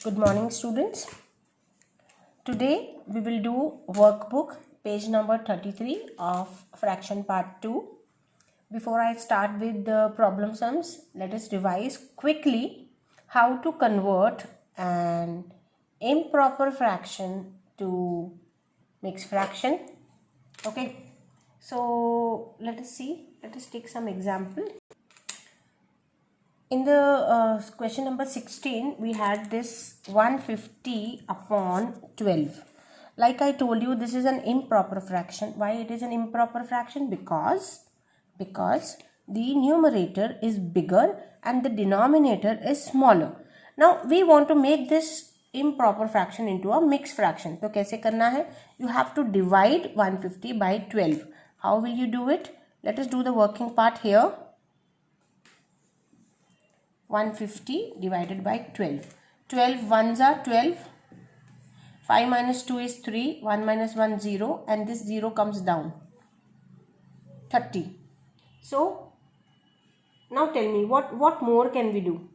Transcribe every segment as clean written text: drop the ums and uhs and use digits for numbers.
Good morning, students. Today we will do workbook page number 33 of fraction part 2. Before I start with the problem sums, let us revise quickly how to convert an improper fraction to mixed fraction. Okay, so let us take some example. In the question number 16, we had this 150 upon 12. Like I told you, this is an improper fraction. Why it is an improper fraction? Because the numerator is bigger and the denominator is smaller. Now, we want to make this improper fraction into a mixed fraction. तो कैसे करना है? You have to divide 150 by 12. How will you do it? Let us do the working part here. 150 divided by 12. 12 ones are 12. 5 minus 2 is 3. 1 minus 1 0 and this 0 comes down. 30. So now tell me what more can we do?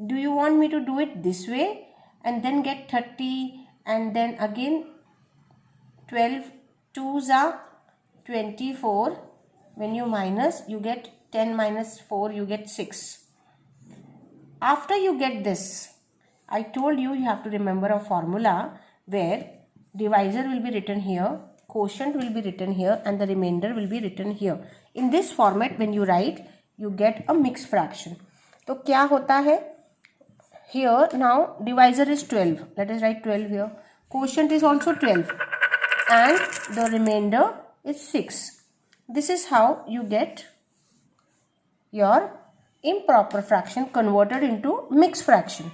Do you want me to do it this way and then get 30 and then again 12 2s are 24. When you minus, you get 10 minus 4, you get 6. After you get this, I told you have to remember a formula where divisor will be written here, quotient will be written here and the remainder will be written here. In this format when you write, you get a mixed fraction. तो क्या होता है? Here now divisor is 12. Let us write 12 here. Quotient is also 12 and the remainder is 6. This is how you get your improper fraction converted into mixed fraction.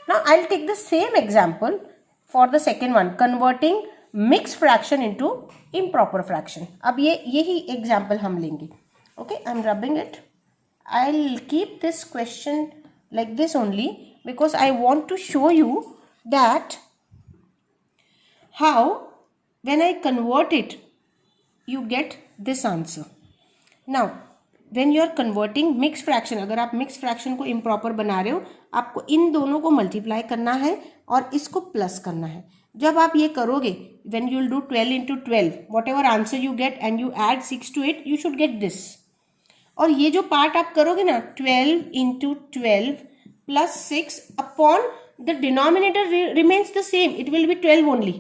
Now I'll take the same example for the second one, converting mixed fraction into improper fraction. अब यही example हम लेंगे. Okay, I'm rubbing it. I'll keep this question like this only because I want to show you that how when I convert it, you get this answer. Now when you are converting mixed fraction, अगर आप mixed fraction को improper बना रहे हो, आपको इन दोनों को multiply करना है और इसको plus करना है. जब आप ये करोगे, when you will do 12 into 12, whatever answer you get and you add 6 to it, you should get this. और ये जो part आप करोगे ना, 12 into 12 plus 6 upon the denominator remains the same. It will be 12 only.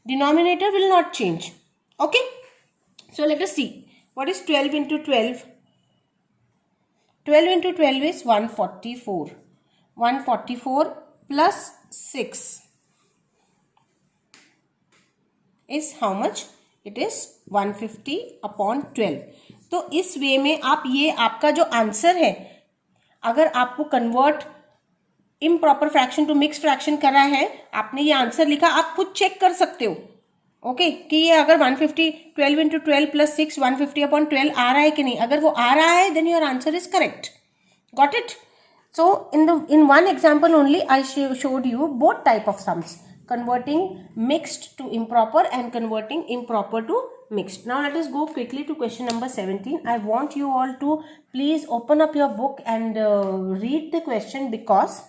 Denominator will not change. Okay? So let us see. What is 12 into 12? 12 into 12 is 144. 144 plus 6 is how much? It is 150 upon 12. तो इस वे में आप ये आपका जो answer है, अगर आपको convert improper fraction to mix fraction करा है, आपने ये आंसर लिखा, आप खुद चेक कर सकते हो. ओके कि ये अगर 150 12 into 12 plus 6 150 upon 12 आ रहा है कि नहीं. अगर वो आ रहा है then your answer is correct. Got it? So in one example only I showed you both type of sums, converting mixed to improper and converting improper to mixed. Now let us go quickly to question number 17. I want you all to please open up your book and read the question because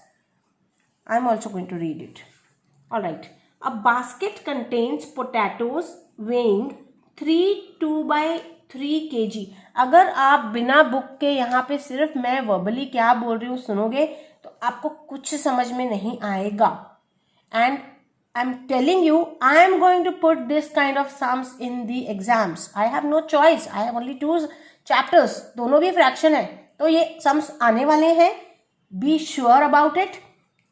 I am also going to read it. Alright. A basket contains potatoes weighing 3 2/3 kg. अगर आप बिना book के यहाँ पे सिर्फ मैं verbally क्या बोल रही हूँ सुनोगे तो आपको कुछ समझ में नहीं आएगा. And I'm telling you, I am going to put this kind of sums in the exams. I have no choice. I have only 2 chapters. दोनों भी fraction है. तो ये sums आने वाले हैं. Be sure about it.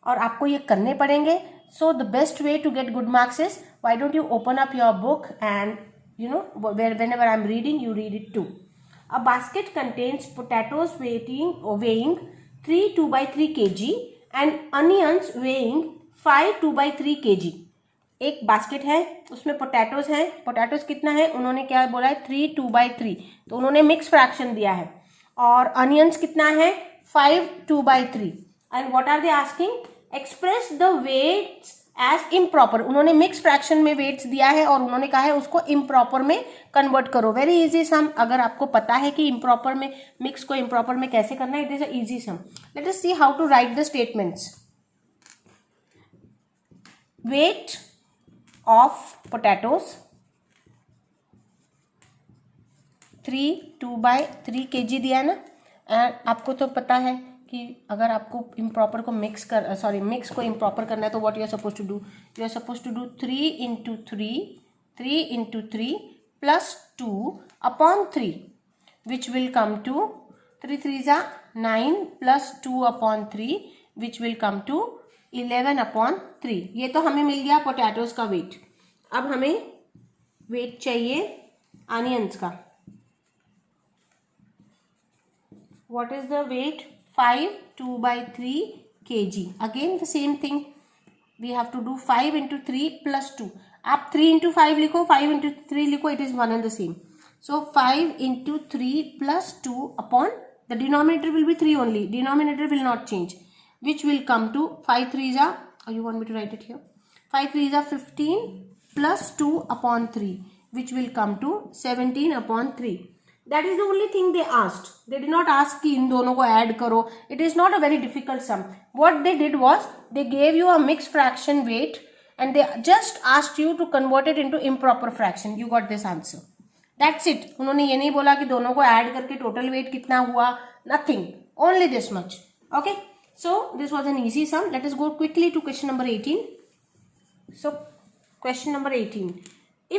और आपको ये करने पड़ेंगे. So the best way to get good marks is, why don't you open up your book and whenever I'm reading, you read it too. A basket contains potatoes weighing 3 2/3 kg and onions weighing 5 2/3 kg. एक basket है, उसमें potatoes हैं. Potatoes कितना है? उन्होंने क्या बोला है? 3 2/3. तो उन्होंने मिक्स फ्रैक्शन दिया है. और अनियंस कितना है? 5 2/3. And what are they asking? Express the weights as improper. उन्होंने मिक्स फ्रैक्शन में वेट्स दिया है और उन्होंने कहा है उसको इम्प्रॉपर में कन्वर्ट करो. वेरी इजी सम. अगर आपको पता है कि इम्प्रॉपर में मिक्स को इम्प्रॉपर में कैसे करना है, it is a easy sum. Let us see how to write the statements. Weight of potatoes 2/3 kg दिया है ना। आपको तो पता है कि अगर आपको इम्प्रॉपर को मिक्स को इम्प्रॉपर करना है तो what you are suppose to do, you are suppose to do 3 into 3 plus 2/3 which will come to 3 3s are 9 plus 2/3 which will come to 11/3। ये तो हमें मिल गया पोटैटोज का वेट। अब हमें वेट चाहिए अनियंस का। What is the weight? 5 2/3 kg. Again the same thing. We have to do 5 into 3 plus 2. आप 3 into 5 लिखो, 5 into 3 लिखो, it is one and the same. So 5 into 3 plus 2 upon the denominator will be 3 only. Denominator will not change. Which will come to 5 3s are. Oh, you want me to write it here? 5 3s are 15 plus 2/3, which will come to 17/3. That is the only thing they asked. They did not ask कि इन दोनों को add करो. It is not a very difficult sum. What they did was they gave you a mixed fraction weight and they just asked you to convert it into improper fraction. You got this answer. That's it. उन्होंने ये नहीं बोला कि दोनों को add करके total weight कितना हुआ. Nothing. Only this much. Okay. So this was an easy sum. Let us go quickly to question number 18. So question number 18.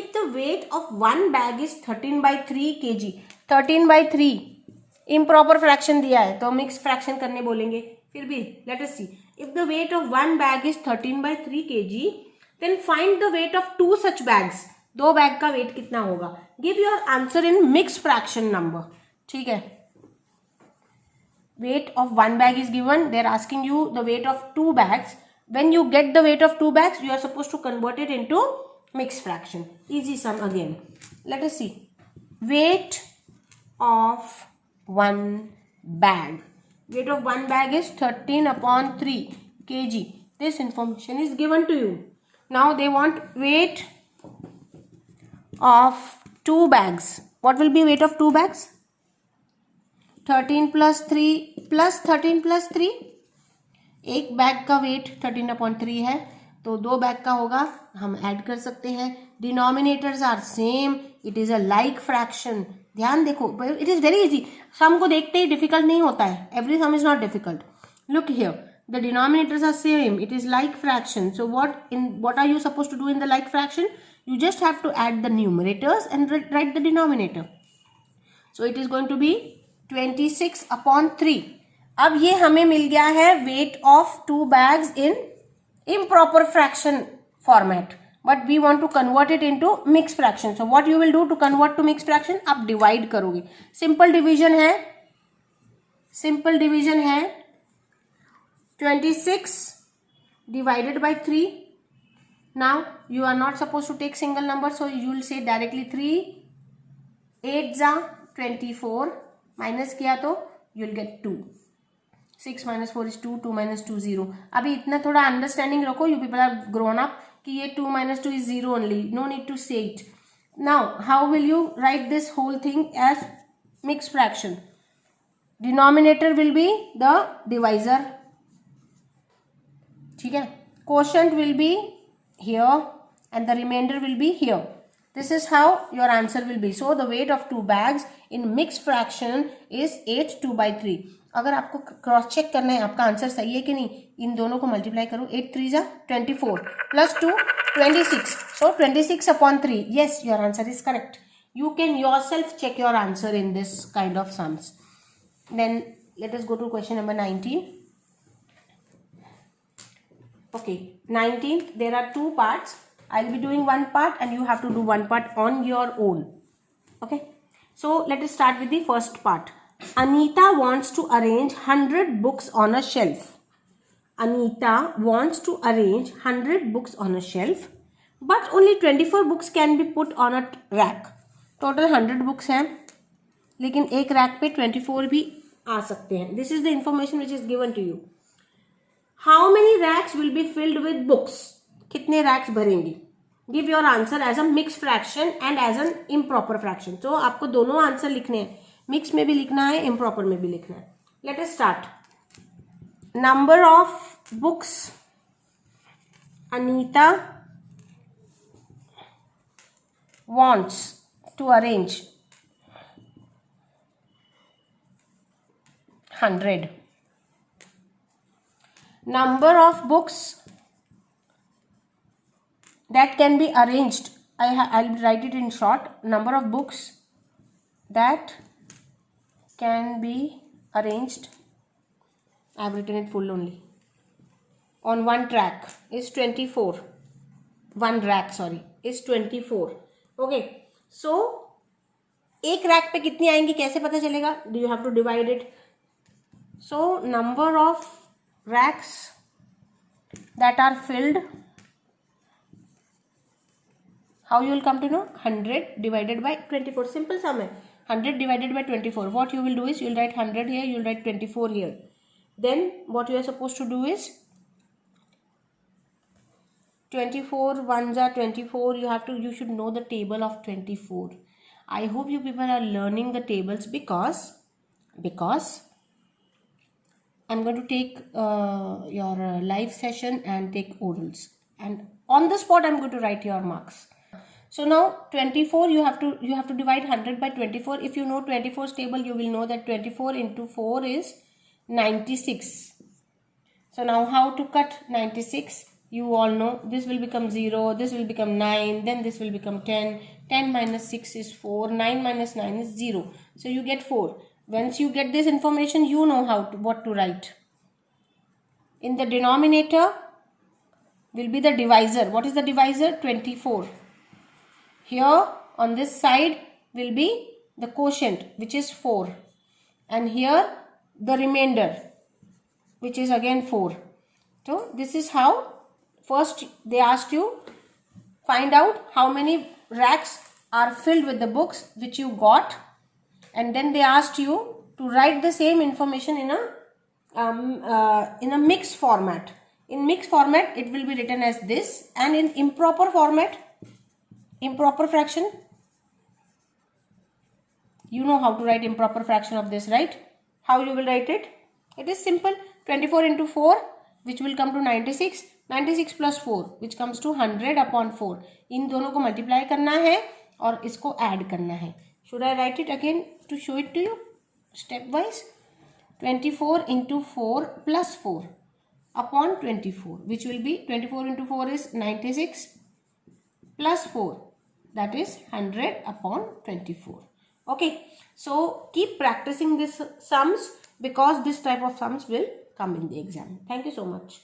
If the weight of one bag is 13/3 kg, 13/3 improper fraction दिया है तो mix fraction करने बोलेंगे। फिर भी let us see. If the weight of one bag is 13/3 kg, then find the weight of two such bags. दो bag का wait कितना होगा? Give your answer in mixed fraction number. ठीक है। Weight of one bag is given. They are asking you the weight of two bags. When you get the weight of two bags, you are supposed to convert it into mixed fraction. Easy sum again. Let us see. Weight of one bag. Weight of one bag is 13/3 kg. This information is given to you. Now they want weight of two bags. What will be weight of two bags? 13 plus 3 plus 13 plus 3. एक bag का wait 13/3 है तो दो bag का होगा, हम add कर सकते हैं। Denominators are same, it is a like fraction. ध्यान देखो, it is very easy. Sum को देखते ही डिफिकल्ट नहीं होता है। Every sum is not difficult. Look here, the denominators are same, it is like fraction. So what are you supposed to do in the like fraction? You just have to add the numerators and write the denominator. So it is going to be 26/3. अब ये हमें मिल गया है weight of two bags in improper fraction format, but we want to convert it into mixed fraction. So what you will do to convert to mixed fraction? आप divide करोगे। simple division है 26 divided by 3. now you are not supposed to take single number, so you will say directly 3 8s are 24, minus किया तो you will get 2. 6 minus 4 is 2, 2 minus 2 0. अभी इतना थोड़ा understanding रखो, you people are grown up, कि ये 2 minus 2 is 0 only. No need to say it. Now how will you write this whole thing as mixed fraction? Denominator will be the divisor. ठीक है, quotient will be here and the remainder will be here. This is how your answer will be. So the weight of two bags in mixed fraction is 8 2/3. अगर आपको cross check करना है आपका answer सही है कि नहीं, इन दोनों को मल्टीप्लाई करो। 8 3s are 24 plus 2 26. So 26/3. Yes, your answer is correct. You can yourself check your answer in this kind of sums. Then let us go to question number 19. Okay, 19th, there are two parts. I'll be doing one part and you have to do one part on your own. Okay, so let us start with the first part. Anita wants to arrange 100 books on a shelf. Anita wants to arrange 100 books on a shelf, but only 24 books can be put on a rack. Total 100 books हैं, लेकिन एक rack पे 24 भी आ सकते हैं. This is the information which is given to you. How many racks will be filled with books? कितने racks भरेंगी? Give your answer as a mixed fraction and as an improper fraction. तो आपको दोनों answer लिखने हैं, mix में भी लिखना है, इम्प्रॉपर में भी लिखना है. Let us start. Number of books Anita wants to arrange 100. Number of books that can be arranged, I'll write it in short. Number of books that can be arranged, I have written it full only, on one track is 24. One rack is 24. Okay, so एक rack पे कितनी आएंगी कैसे पता चलेगा? Do you have to divide it? So number of racks that are filled, how you will come to know? 100 divided by 24. Simple sum है. 100 divided by 24. What you will do is you will write 100 here, you will write 24 here. Then what you are supposed to do is 24 ones are 24. You should know the table of 24. I hope you people are learning the tables because I'm going to take your live session and take orals, and on the spot I'm going to write your marks. So now 24 you have to divide 100 by 24. If you know 24's table, you will know that 24 into 4 is 96. So now how to cut 96? You all know this will become 0, this will become 9, then this will become 10. 10 minus 6 is 4, 9 minus 9 is 0. So you get 4. Once you get this information, you know what to write. In the denominator will be the divisor. What is the divisor? 24. Here on this side will be the quotient, which is 4. And here the remainder, which is again 4. So this is how. First they asked you find out how many racks are filled with the books which you got, and then they asked you to write the same information in a mixed format. In mixed format it will be written as this, and in improper format, improper fraction, you know how to write improper fraction of this, right? How you will write it? It is simple. 24 into 4, which will come to 96. 96 plus 4, which comes to 100 upon 4. इन दोनों को multiply करना है और इसको add करना है. Should I write it again to show it to you step wise? 24 into 4 plus 4 upon 24, which will be 24 into 4 is 96 plus 4, that is 100 upon 24. Okay, so keep practicing these sums because this type of sums will come in the exam. Thank you so much.